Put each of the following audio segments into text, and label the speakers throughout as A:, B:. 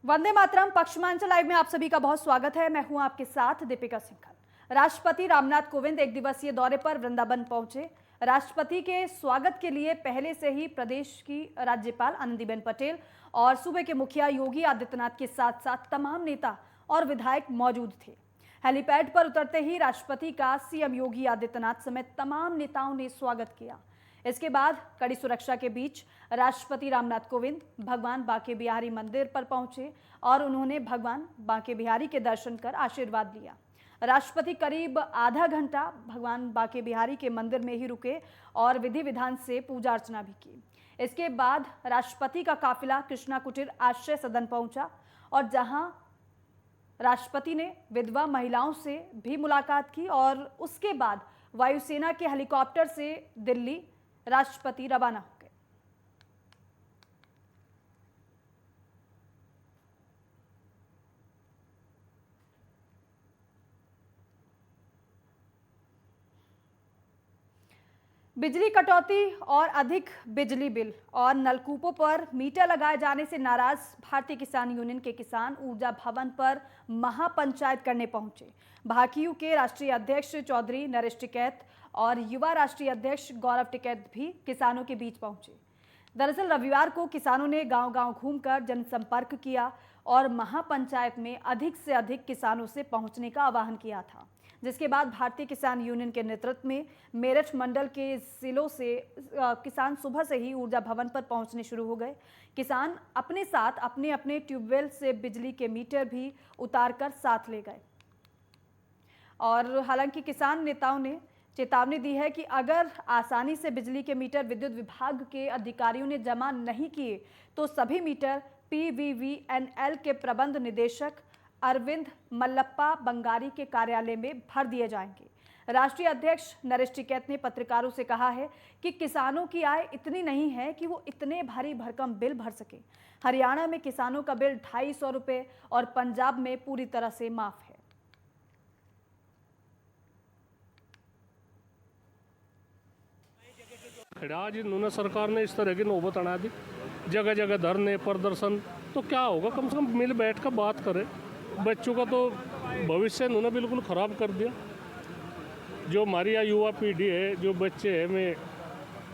A: Vande Mataram. Paschimanchal live में आप सभी का बहुत स्वागत है। मैं हूं आपके साथ दीपिका सिंघल। राष्ट्रपति रामनाथ कोविंद एक दिवसीय दौरे पर वृंदावन पहुंचे। राष्ट्रपति के स्वागत के लिए पहले से ही प्रदेश की राज्यपाल आनंदीबेन पटेल और सूबे के मुखिया योगी आदित्यनाथ के साथ साथ तमाम नेता और विधायक मौजूद थे। हेलीपैड पर उतरते ही राष्ट्रपति का सीएम योगी आदित्यनाथ समेत तमाम नेताओं ने स्वागत किया। इसके बाद कड़ी सुरक्षा के बीच राष्ट्रपति रामनाथ कोविंद भगवान बांके बिहारी मंदिर पर पहुंचे और उन्होंने भगवान बांके बिहारी के दर्शन कर आशीर्वाद लिया। राष्ट्रपति करीब आधा घंटा भगवान बांके बिहारी के मंदिर में ही रुके और विधि विधान से पूजा अर्चना भी की। इसके बाद राष्ट्रपति का काफिला कृष्णा कुटीर आश्रय सदन पहुंचा और जहां राष्ट्रपति ने विधवा महिलाओं से भी मुलाकात की और उसके बाद वायुसेना के हेलीकॉप्टर से दिल्ली राष्ट्रपति रवाना हो गए। बिजली कटौती और अधिक बिजली बिल और नलकूपों पर मीटर लगाए जाने से नाराज भारतीय किसान यूनियन के किसान ऊर्जा भवन पर महापंचायत करने पहुंचे। भाकियू के राष्ट्रीय अध्यक्ष चौधरी नरेश टिकैत और युवा राष्ट्रीय अध्यक्ष गौरव टिकैत भी किसानों के बीच पहुंचे। दरअसल रविवार को किसानों ने गांव-गांव घूमकर जनसंपर्क किया और महापंचायत में अधिक से अधिक किसानों से पहुंचने का आह्वान किया था, जिसके बाद भारतीय किसान यूनियन के नेतृत्व में मेरठ मंडल के जिलों से किसान सुबह से ही ऊर्जा भवन पर पहुंचने शुरू हो गए। किसान अपने साथ अपने अपने ट्यूबवेल से बिजली के मीटर भी उतारकर साथ ले गए और हालांकि किसान नेताओं ने चेतावनी दी है कि अगर आसानी से बिजली के मीटर विद्युत विभाग के अधिकारियों ने जमा नहीं किए तो सभी मीटर PVVNL के प्रबंध निदेशक अरविंद मल्लप्पा बंगारी के कार्यालय में भर दिए जाएंगे। राष्ट्रीय अध्यक्ष नरेश टिकैत ने पत्रकारों से कहा है कि किसानों की आय इतनी नहीं है कि वो इतने भारी भरकम बिल भर सके। हरियाणा में किसानों का बिल 250 रुपये और पंजाब में पूरी तरह से माफ है।
B: आज इन्होंने सरकार ने इस तरह की नौबत अड़ा दी, जगह जगह धरने प्रदर्शन, तो क्या होगा? कम से कम मिल बैठ कर बात करें। बच्चों का तो भविष्य इन्होंने बिल्कुल ख़राब कर दिया। जो हमारी युवा पीढ़ी है, जो बच्चे हैं, मैं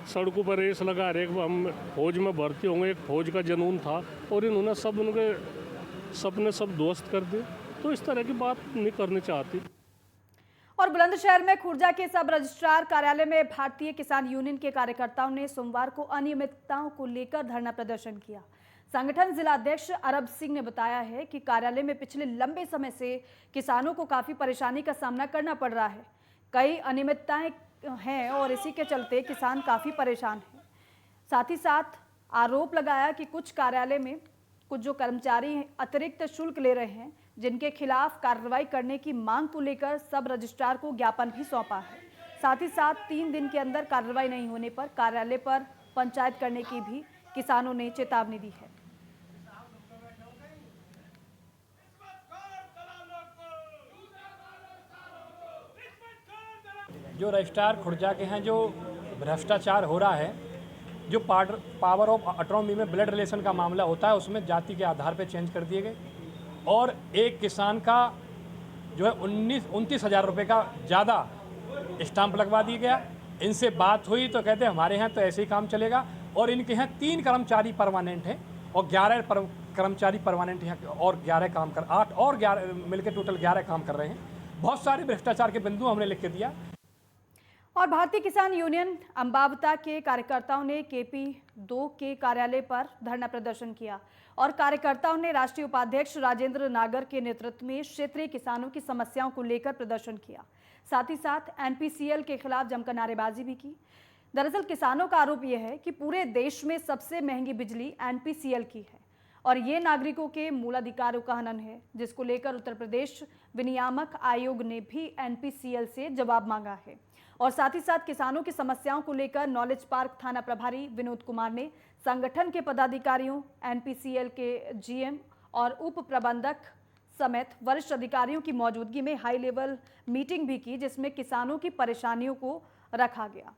B: सड़कों पर रेस लगा रहे हम फौज में भर्ती होंगे, एक फौज का जुनून था और इन्होंने सब उनके सपने सब ध्वस्त कर दिए। तो इस तरह की बात नहीं करनी चाहती।
A: और बुलंदशहर में खुर्जा के सब रजिस्ट्रार कार्यालय में भारतीय किसान यूनियन के कार्यकर्ताओं ने सोमवार को अनियमितताओं को लेकर धरना प्रदर्शन किया। संगठन जिला अध्यक्ष अरब सिंह ने बताया है कि कार्यालय में पिछले लंबे समय से किसानों को काफी परेशानी का सामना करना पड़ रहा है। कई अनियमितताएं हैं और इसी के चलते किसान काफी परेशान हैं। साथ ही साथ आरोप लगाया कि कुछ कार्यालय में कुछ जो कर्मचारी अतिरिक्त शुल्क ले रहे हैं, जिनके खिलाफ कार्रवाई करने की मांग को लेकर सब रजिस्ट्रार को ज्ञापन भी सौंपा है। साथ ही साथ 3 दिन के अंदर कार्रवाई नहीं होने पर कार्यालय पर पंचायत करने की भी किसानों ने चेतावनी दी है।
C: जो रजिस्ट्रार खुर्जा के हैं, जो भ्रष्टाचार हो रहा है, जो पावर ऑफ अटॉर्नी में ब्लड रिलेशन का मामला होता है, उसमें जाति के आधार पर चेंज कर दिए गए और एक किसान का जो है 29,000 रुपये का ज़्यादा स्टाम्प लगवा दिया गया। इनसे बात हुई तो कहते हमारे यहाँ तो ऐसे ही काम चलेगा और इनके यहाँ 3 कर्मचारी परमानेंट हैं और 11 कर्मचारी परमानेंट यहाँ और 11 काम कर 8 और 11 मिलकर टोटल 11 काम कर रहे हैं। बहुत सारे भ्रष्टाचार के बिंदु हमने लिख के दिया।
A: और भारतीय किसान यूनियन अंबावता के कार्यकर्ताओं ने KP 2 के कार्यालय पर धरना प्रदर्शन किया और कार्यकर्ताओं ने राष्ट्रीय उपाध्यक्ष राजेंद्र नागर के नेतृत्व में क्षेत्रीय किसानों की समस्याओं को लेकर प्रदर्शन किया। साथ ही साथ NPCL के खिलाफ जमकर नारेबाजी भी की। दरअसल किसानों का आरोप यह है कि पूरे देश में सबसे महंगी बिजली NPCL की है और ये नागरिकों के मूलाधिकारों का हनन है, जिसको लेकर उत्तर प्रदेश विनियामक आयोग ने भी NPCL से जवाब मांगा है। और साथ ही साथ किसानों की समस्याओं को लेकर नॉलेज पार्क थाना प्रभारी विनोद कुमार ने संगठन के पदाधिकारियों, NPCL के GM और उप प्रबंधक समेत वरिष्ठ अधिकारियों की मौजूदगी में हाई लेवल मीटिंग भी की, जिसमें किसानों की परेशानियों को रखा गया।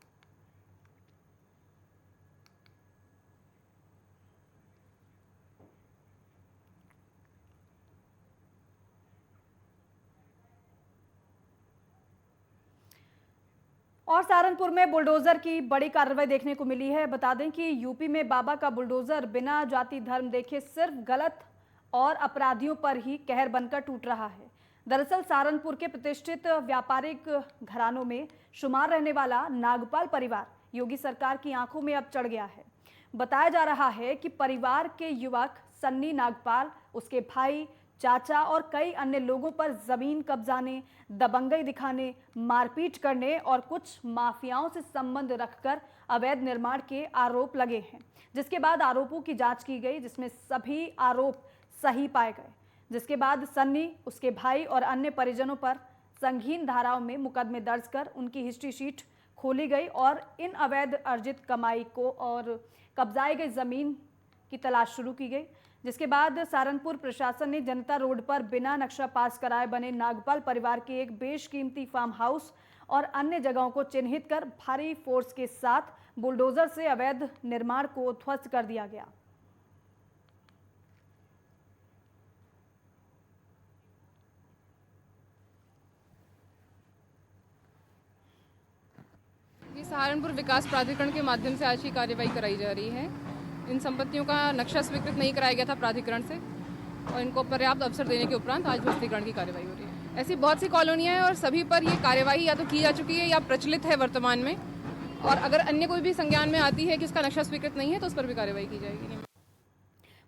A: और सहारनपुर में बुलडोजर की बड़ी कार्रवाई देखने को मिली है। बता दें कि यूपी में बाबा का बुलडोजर बिना जाति धर्म देखे सिर्फ गलत और अपराधियों पर ही कहर बनकर टूट रहा है। दरअसल सहारनपुर के प्रतिष्ठित व्यापारिक घरानों में शुमार रहने वाला नागपाल परिवार योगी सरकार की आंखों में अब चढ़ गया है। बताया जा रहा है कि परिवार के युवक सन्नी नागपाल, उसके भाई, चाचा और कई अन्य लोगों पर जमीन कब्जाने, दबंगई दिखाने, मारपीट करने और कुछ माफियाओं से संबंध रखकर अवैध निर्माण के आरोप लगे हैं, जिसके बाद आरोपों की जांच की गई, जिसमें सभी आरोप सही पाए गए। जिसके बाद सन्नी, उसके भाई और अन्य परिजनों पर संगीन धाराओं में मुकदमे दर्ज कर उनकी हिस्ट्री शीट खोली गई और इन अवैध अर्जित कमाई को और कब्जाई गई जमीन की तलाश शुरू की गई। जिसके बाद सहारनपुर प्रशासन ने जनता रोड पर बिना नक्शा पास कराए बने नागपाल परिवार के एक बेशकीमती फार्म हाउस और अन्य जगहों को चिन्हित कर भारी फोर्स के साथ बुलडोजर से अवैध निर्माण को ध्वस्त कर दिया गया।
D: ये सहारनपुर विकास प्राधिकरण के माध्यम से आज की कार्यवाही कराई जा रही है। इन संपत्तियों का नक्शा स्वीकृत नहीं कराया गया था प्राधिकरण से और इनको पर्याप्त अवसर देने के उपरांत आज ध्वस्तीकरण की कार्यवाही हो रही है। ऐसी बहुत सी कॉलोनियाँ हैं और सभी पर ये कार्यवाही या तो की जा चुकी है या प्रचलित है वर्तमान में, और अगर अन्य कोई भी संज्ञान में आती है कि इसका नक्शा स्वीकृत नहीं है तो उस पर भी कार्रवाई की जाएगी।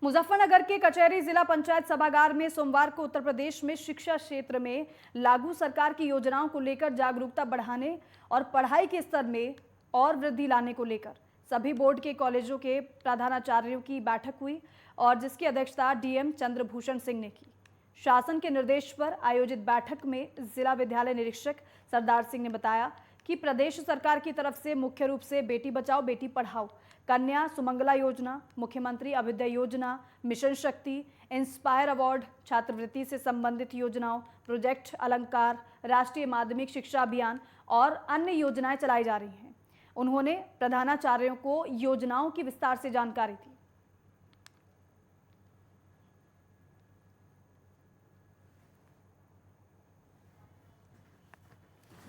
A: मुजफ्फरनगर के कचहरी जिला पंचायत सभागार में सोमवार को उत्तर प्रदेश में शिक्षा क्षेत्र में लागू सरकार की योजनाओं को लेकर जागरूकता बढ़ाने और पढ़ाई के स्तर में और वृद्धि लाने को लेकर सभी बोर्ड के कॉलेजों के प्रधानाचार्यों की बैठक हुई और जिसकी अध्यक्षता डीएम चंद्रभूषण सिंह ने की। शासन के निर्देश पर आयोजित बैठक में जिला विद्यालय निरीक्षक सरदार सिंह ने बताया कि प्रदेश सरकार की तरफ से मुख्य रूप से बेटी बचाओ बेटी पढ़ाओ, कन्या सुमंगला योजना, मुख्यमंत्री अभ्युदय योजना, मिशन शक्ति, इंस्पायर अवार्ड, छात्रवृत्ति से संबंधित योजनाओं, प्रोजेक्ट अलंकार, राष्ट्रीय माध्यमिक शिक्षा अभियान और अन्य योजनाएं चलाई जा रही हैं। उन्होंने प्रधानाचार्यों को योजनाओं की विस्तार से जानकारी दी।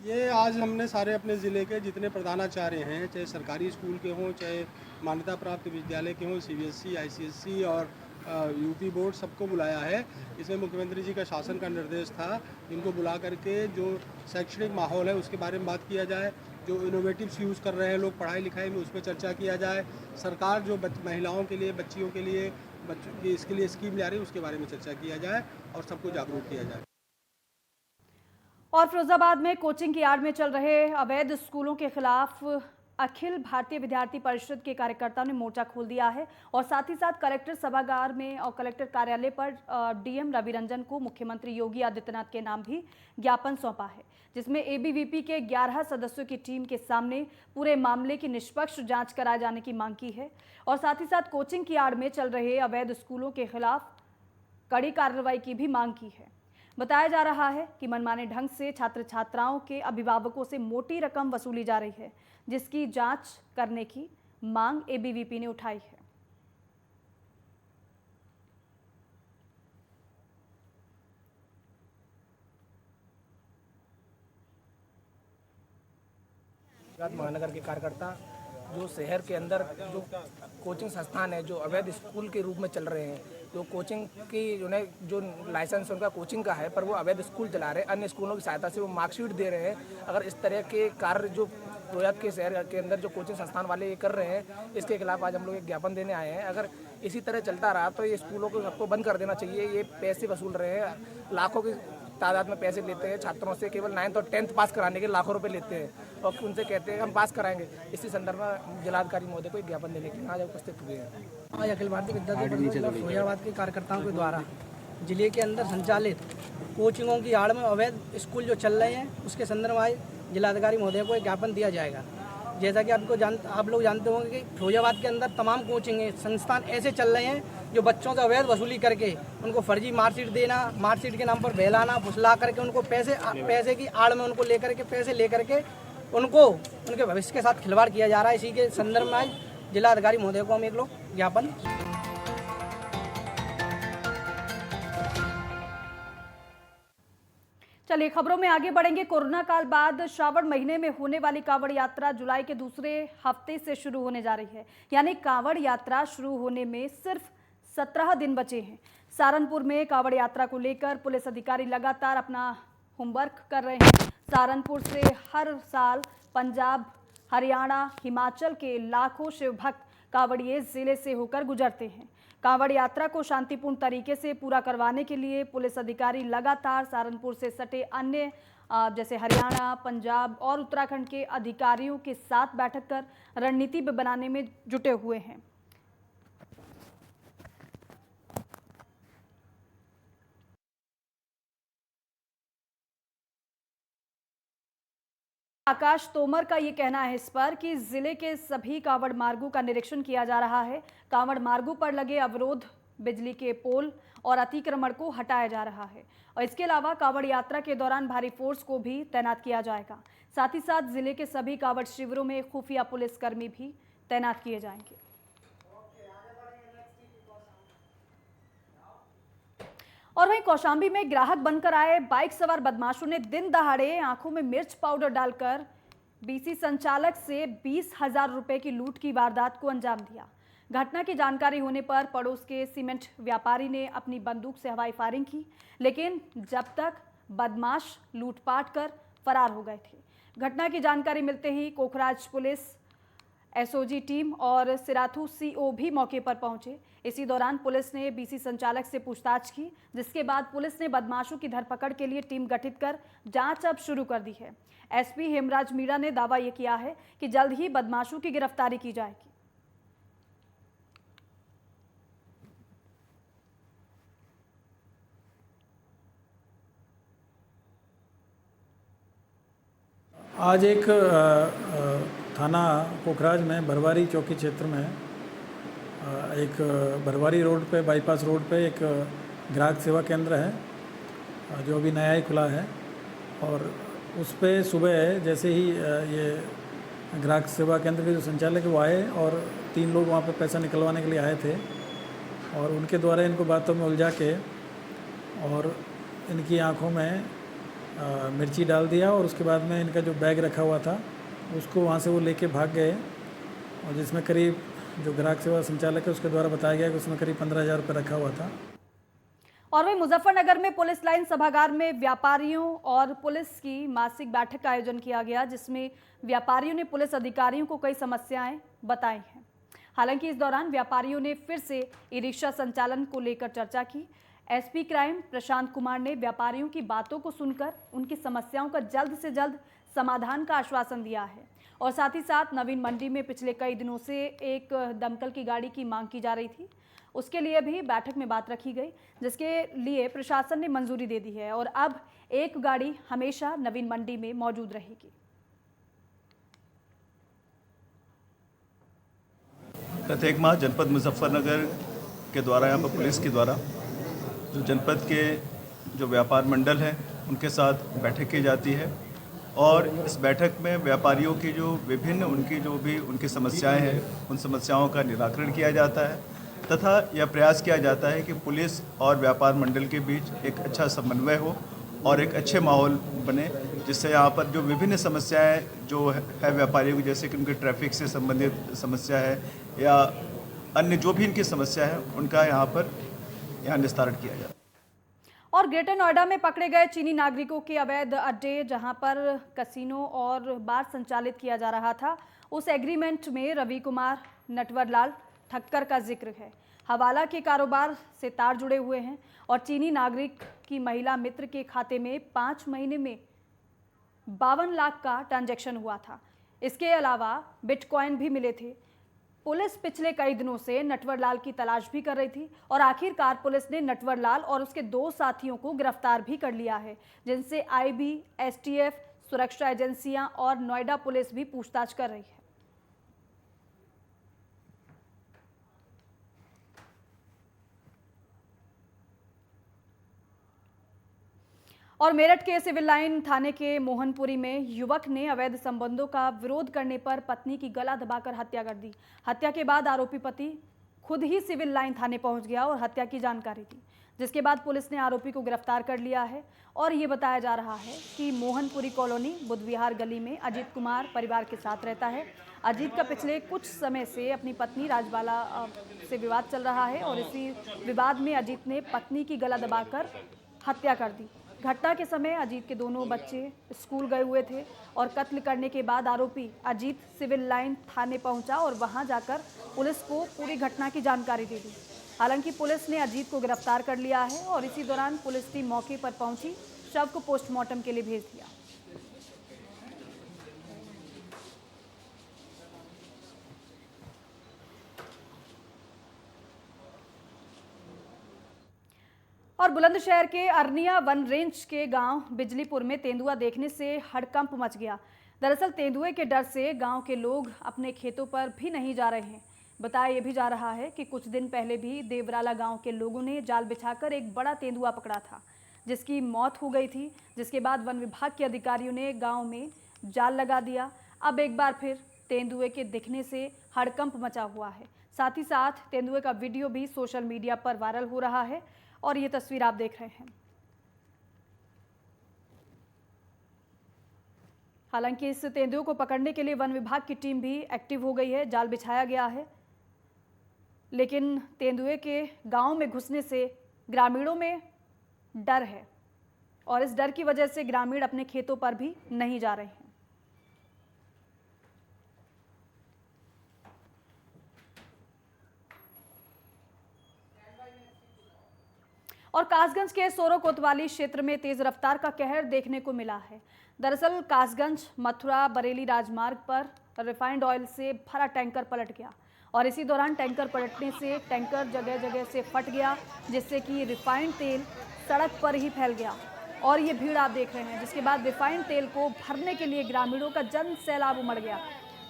E: ये आज हमने सारे अपने ज़िले के जितने प्रधानाचार्य हैं, चाहे सरकारी स्कूल के हों, चाहे मान्यता प्राप्त विद्यालय के हों, सीबीएसई, आईसीएसई और यूपी बोर्ड, सबको बुलाया है। इसमें मुख्यमंत्री जी का शासन का निर्देश था, इनको बुला करके जो शैक्षणिक माहौल है उसके बारे में बात किया जाए, जो इनोवेटिव्स यूज़ कर रहे हैं लोग पढ़ाई लिखाई में, उस पर चर्चा किया जाए। सरकार जो महिलाओं के लिए, बच्चियों के लिए, बच्चों की इसके लिए स्कीम ला रही है उसके बारे में चर्चा किया जाए और सबको जागरूक किया जाए।
A: और फिरोजाबाद में कोचिंग की आड़ में चल रहे अवैध स्कूलों के खिलाफ अखिल भारतीय विद्यार्थी परिषद के कार्यकर्ताओं ने मोर्चा खोल दिया है और साथ ही साथ कलेक्टर सभागार में और कलेक्टर कार्यालय पर डीएम रवि रंजन को मुख्यमंत्री योगी आदित्यनाथ के नाम भी ज्ञापन सौंपा है, जिसमें एबीवीपी के 11 सदस्यों की टीम के सामने पूरे मामले की निष्पक्ष जांच कराए जाने की मांग की है और साथ ही साथ कोचिंग की आड़ में चल रहे अवैध स्कूलों के खिलाफ कड़ी कार्रवाई की भी मांग की है। बताया जा रहा है कि मनमाने ढंग से छात्र छात्राओं के अभिभावकों से मोटी रकम वसूली जा रही है, जिसकी जांच करने की मांग एबीवीपी ने उठाई है।
F: महानगर के कार्यकर्ता जो शहर के अंदर जो कोचिंग संस्थान है जो अवैध स्कूल के रूप में चल रहे हैं, जो कोचिंग की जो लाइसेंस उनका कोचिंग का है पर वो अवैध स्कूल चला रहे हैं, अन्य स्कूलों की सहायता से वो मार्कशीट दे रहे हैं। अगर इस तरह के कार्य जो रोहतक के शहर के अंदर जो कोचिंग संस्थान वाले ये कर रहे हैं, इसके खिलाफ आज हम लोग एक ज्ञापन देने आए हैं। अगर इसी तरह चलता रहा तो ये स्कूलों को सबको बंद कर देना चाहिए। ये पैसे वसूल रहे हैं, लाखों की तादाद में पैसे लेते हैं छात्रों से, केवल 9th और 10th पास कराने के लाखों रुपए लेते हैं और उनसे कहते हैं हम पास कराएंगे। इसी संदर्भ में जिलाधिकारी महोदय को एक ज्ञापन देने के लिए आज उपस्थित हुए हैं।
G: आज अखिल भारतीय विद्यार्थी परिषद फिरोजाबाद के कार्यकर्ताओं के द्वारा जिले के अंदर संचालित कोचिंगों की आड़ में अवैध स्कूल जो चल रहे हैं उसके संदर्भ में आज जिलाधिकारी महोदय को एक ज्ञापन दिया जाएगा। जैसा कि आप लोग जानते होंगे कि फिरोजाबाद के अंदर तमाम कोचिंग संस्थान ऐसे चल रहे हैं जो बच्चों से अवैध वसूली करके उनको फर्जी मार्कशीट देना, मार्कशीट के नाम पर बहलाना, फुसला करके उनको पैसे की आड़ में उनको लेकर के पैसे लेकर के उनको उनके भविष्य के साथ खिलवाड़ किया जा रहा है। इसी के संदर्भ में आज जिलाधिकारी महोदय को हम एक लोग ज्ञापन
A: चलिए खबरों में आगे बढ़ेंगे। कोरोना काल बाद श्रावण महीने में होने वाली कांवड़ यात्रा जुलाई के दूसरे हफ्ते से शुरू होने जा रही है। यानी कांवड़ यात्रा शुरू होने में सिर्फ 17 दिन बचे हैं। सहारनपुर में कांवड़ यात्रा को लेकर पुलिस अधिकारी लगातार अपना होमवर्क कर रहे हैं। सहारनपुर से हर साल पंजाब, हरियाणा, हिमाचल के लाखों शिव भक्त कांवड़िए जिले से होकर गुजरते हैं। कांवड़ यात्रा को शांतिपूर्ण तरीके से पूरा करवाने के लिए पुलिस अधिकारी लगातार सहारनपुर से सटे अन्य जैसे हरियाणा, पंजाब और उत्तराखंड के अधिकारियों के साथ बैठक कर रणनीति बनाने में जुटे हुए हैं। आकाश तोमर का ये कहना है इस पर कि जिले के सभी कांवड़ मार्गों का निरीक्षण किया जा रहा है। कांवड़ मार्गों पर लगे अवरोध, बिजली के पोल और अतिक्रमण को हटाया जा रहा है और इसके अलावा कांवड़ यात्रा के दौरान भारी फोर्स को भी तैनात किया जाएगा। साथ ही साथ जिले के सभी कांवड़ शिविरों में खुफिया पुलिसकर्मी भी तैनात किए जाएंगे। और वहीं कौशाम्बी में ग्राहक बनकर आए बाइक सवार बदमाशों ने दिन दहाड़े आंखों में मिर्च पाउडर डालकर बीसी संचालक से 20,000 रुपए की लूट की वारदात को अंजाम दिया। घटना की जानकारी होने पर पड़ोस के सीमेंट व्यापारी ने अपनी बंदूक से हवाई फायरिंग की, लेकिन जब तक बदमाश लूटपाट कर फरार हो गए थे। घटना की जानकारी मिलते ही कोखराज पुलिस, एसओजी टीम और सिराथू सीओ भी मौके पर पहुंचे। इसी दौरान पुलिस ने बीसी संचालक से पूछताछ की, जिसके बाद पुलिस ने बदमाशों की धरपकड़ के लिए टीम गठित कर जांच अब शुरू कर दी है। एसपी हेमराज मीणा ने दावा यह किया है कि जल्द ही बदमाशों की गिरफ्तारी की जाएगी।
H: आज एक थाना कोखराज में भरवारी चौकी क्षेत्र में एक भरवारी रोड पे, बाईपास रोड पे एक ग्राहक सेवा केंद्र है जो अभी नया ही खुला है और उस पे सुबह जैसे ही ये ग्राहक सेवा केंद्र के जो संचालक है वो आए और 3 लोग वहाँ पे पैसा निकलवाने के लिए आए थे और उनके द्वारा इनको बातों में उलझा के और इनकी आँखों में मिर्ची डाल दिया और उसके बाद में इनका जो बैग रखा हुआ था उसको वहाँ से वो लेके भाग गए और जिसमें करीब जो ग्राहक सेवा संचालक है उसके द्वारा बताया गया कि उसमें करीब 15,000 रुपये रखा हुआ था।
A: और वहीं मुजफ्फरनगर में पुलिस लाइन सभागार में व्यापारियों और पुलिस की मासिक बैठक का आयोजन किया गया, जिसमें व्यापारियों ने पुलिस अधिकारियों को कई समस्याएं बताई हैं। हालांकि इस दौरान व्यापारियों ने फिर से ई रिक्शा संचालन को लेकर चर्चा की। एसपी क्राइम प्रशांत कुमार ने व्यापारियों की बातों को सुनकर उनकी समस्याओं का जल्द से जल्द समाधान का आश्वासन दिया है और साथ ही साथ नवीन मंडी में पिछले कई दिनों से एक दमकल की गाड़ी की मांग की जा रही थी, उसके लिए भी बैठक में बात रखी गई, जिसके लिए प्रशासन ने मंजूरी दे दी है और अब एक गाड़ी हमेशा नवीन मंडी में मौजूद रहेगी।
I: गत एक माह जनपद मुजफ्फरनगर के द्वारा यहाँ पर पुलिस के द्वारा जो जनपद के जो व्यापार मंडल हैं उनके साथ बैठक की जाती है और इस बैठक में व्यापारियों की जो विभिन्न उनकी समस्याएं हैं उन समस्याओं का निराकरण किया जाता है तथा यह प्रयास किया जाता है कि पुलिस और व्यापार मंडल के बीच एक अच्छा समन्वय हो और एक अच्छे माहौल बने, जिससे यहाँ पर जो विभिन्न समस्याएं जो है व्यापारियों की, जैसे कि उनके ट्रैफिक से संबंधित समस्या है या अन्य जो भी इनकी समस्या है उनका यहाँ निस्तारण किया जाए।
A: और ग्रेटर नोएडा में पकड़े गए चीनी नागरिकों के अवैध अड्डे, जहां पर कसिनो और बार संचालित किया जा रहा था, उस एग्रीमेंट में रवि कुमार नटवरलाल ठक्कर का जिक्र है। हवाला के कारोबार से तार जुड़े हुए हैं और चीनी नागरिक की महिला मित्र के खाते में 5 महीने में 52 लाख का ट्रांजैक्शन हुआ था। इसके अलावा बिटकॉइन भी मिले थे। पुलिस पिछले कई दिनों से नटवरलाल की तलाश भी कर रही थी और आखिरकार पुलिस ने नटवरलाल और उसके 2 साथियों को गिरफ्तार भी कर लिया है, जिनसे आईबी, एसटीएफ, सुरक्षा एजेंसियां और नोएडा पुलिस भी पूछताछ कर रही है। और मेरठ के सिविल लाइन थाने के मोहनपुरी में युवक ने अवैध संबंधों का विरोध करने पर पत्नी की गला दबाकर हत्या कर दी। हत्या के बाद आरोपी पति खुद ही सिविल लाइन थाने पहुंच गया और हत्या की जानकारी दी, जिसके बाद पुलिस ने आरोपी को गिरफ्तार कर लिया है। और ये बताया जा रहा है कि मोहनपुरी कॉलोनी बुद्ध विहार गली में अजीत कुमार परिवार के साथ रहता है। अजीत का पिछले कुछ समय से अपनी पत्नी राजबाला से विवाद चल रहा है और इसी विवाद में अजीत ने पत्नी की गला दबाकर हत्या कर दी। घटना के समय अजीत के दोनों बच्चे स्कूल गए हुए थे और कत्ल करने के बाद आरोपी अजीत सिविल लाइन थाने पहुंचा और वहां जाकर पुलिस को पूरी घटना की जानकारी दे दी। हालांकि पुलिस ने अजीत को गिरफ्तार कर लिया है और इसी दौरान पुलिस टीम मौके पर पहुंची, शव को पोस्टमार्टम के लिए भेज दिया। और बुलंदशहर के अरनिया वन रेंज के गांव बिजलीपुर में तेंदुआ देखने से हड़कंप मच गया। दरअसल तेंदुए के डर से गांव के लोग अपने खेतों पर भी नहीं जा रहे हैं। बताया यह भी जा रहा है कि कुछ दिन पहले भी देवराला गांव के लोगों ने जाल बिछाकर एक बड़ा तेंदुआ पकड़ा था, जिसकी मौत हो गई थी। जिसके बाद वन विभाग के अधिकारियों ने गांव में जाल लगा दिया। अब एक बार फिर तेंदुए के दिखने से हड़कंप मचा हुआ है। साथ ही साथ तेंदुए का वीडियो भी सोशल मीडिया पर वायरल हो रहा है और ये तस्वीर आप देख रहे हैं। हालांकि इस तेंदुए को पकड़ने के लिए वन विभाग की टीम भी एक्टिव हो गई है, जाल बिछाया गया है, लेकिन तेंदुए के गांव में घुसने से ग्रामीणों में डर है और इस डर की वजह से ग्रामीण अपने खेतों पर भी नहीं जा रहे हैं। और कासगंज के सोरो कोतवाली क्षेत्र में तेज रफ्तार का कहर देखने को मिला है। दरअसल कासगंज मथुरा बरेली राजमार्ग पर रिफाइंड ऑयल से भरा टैंकर पलट गया और इसी दौरान टैंकर पलटने से टैंकर जगह जगह से फट गया, जिससे कि रिफाइंड तेल सड़क पर ही फैल गया। और ये भीड़ आप देख रहे हैं, जिसके बाद रिफाइंड तेल को भरने के लिए ग्रामीणों का जन सैलाब उमड़ गया।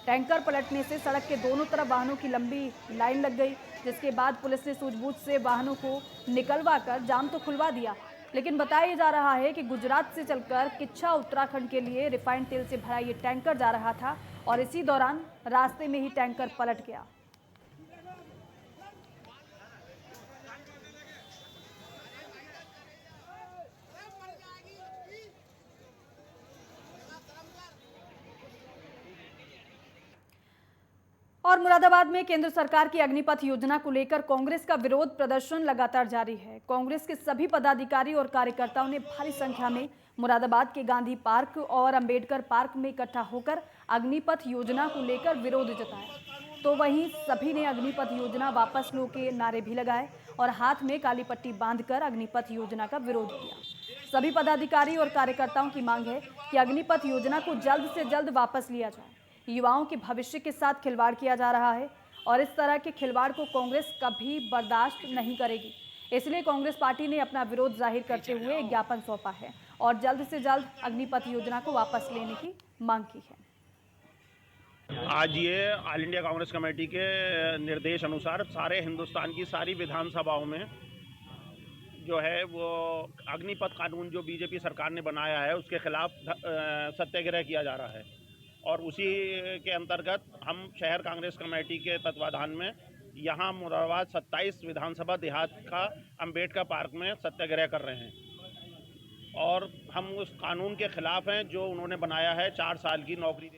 A: टैंकर पलटने से सड़क के दोनों तरफ वाहनों की लंबी लाइन लग गई, जिसके बाद पुलिस ने सूझबूझ से वाहनों को निकलवा कर जाम तो खुलवा दिया। लेकिन बताया जा रहा है कि गुजरात से चलकर किच्छा उत्तराखंड के लिए रिफाइंड तेल से भरा ये टैंकर जा रहा था और इसी दौरान रास्ते में ही टैंकर पलट गया। और मुरादाबाद में केंद्र सरकार की अग्निपथ योजना को लेकर कांग्रेस का विरोध प्रदर्शन लगातार जारी है। कांग्रेस के सभी पदाधिकारी और कार्यकर्ताओं ने भारी संख्या में मुरादाबाद के गांधी पार्क और अंबेडकर पार्क में इकट्ठा होकर अग्निपथ योजना को लेकर विरोध जताया। तो वहीं सभी ने अग्निपथ योजना वापस लो के नारे भी लगाए और हाथ में काली पट्टी बांधकर अग्निपथ योजना का विरोध किया। सभी पदाधिकारी और कार्यकर्ताओं की मांग है कि अग्निपथ योजना को जल्द से जल्द वापस लिया जाए। युवाओं के भविष्य के साथ खिलवाड़ किया जा रहा है और इस तरह के खिलवाड़ को कांग्रेस कभी बर्दाश्त नहीं करेगी। इसलिए कांग्रेस पार्टी ने अपना विरोध जाहिर करते हुए एक ज्ञापन सौंपा है और जल्द से जल्द अग्निपथ योजना को वापस लेने की मांग की है।
J: आज ये ऑल इंडिया कांग्रेस कमेटी के निर्देश अनुसार सारे हिंदुस्तान की सारी विधानसभाओं में जो है वो अग्निपथ कानून जो बीजेपी सरकार ने बनाया है उसके खिलाफ सत्याग्रह किया जा रहा है और उसी के अंतर्गत हम शहर कांग्रेस कमेटी के तत्वाधान में यहाँ मुरादाबाद 27 विधानसभा देहात का अंबेडकर पार्क में सत्याग्रह कर रहे हैं और हम उस कानून के खिलाफ हैं जो उन्होंने बनाया है 4 साल की नौकरी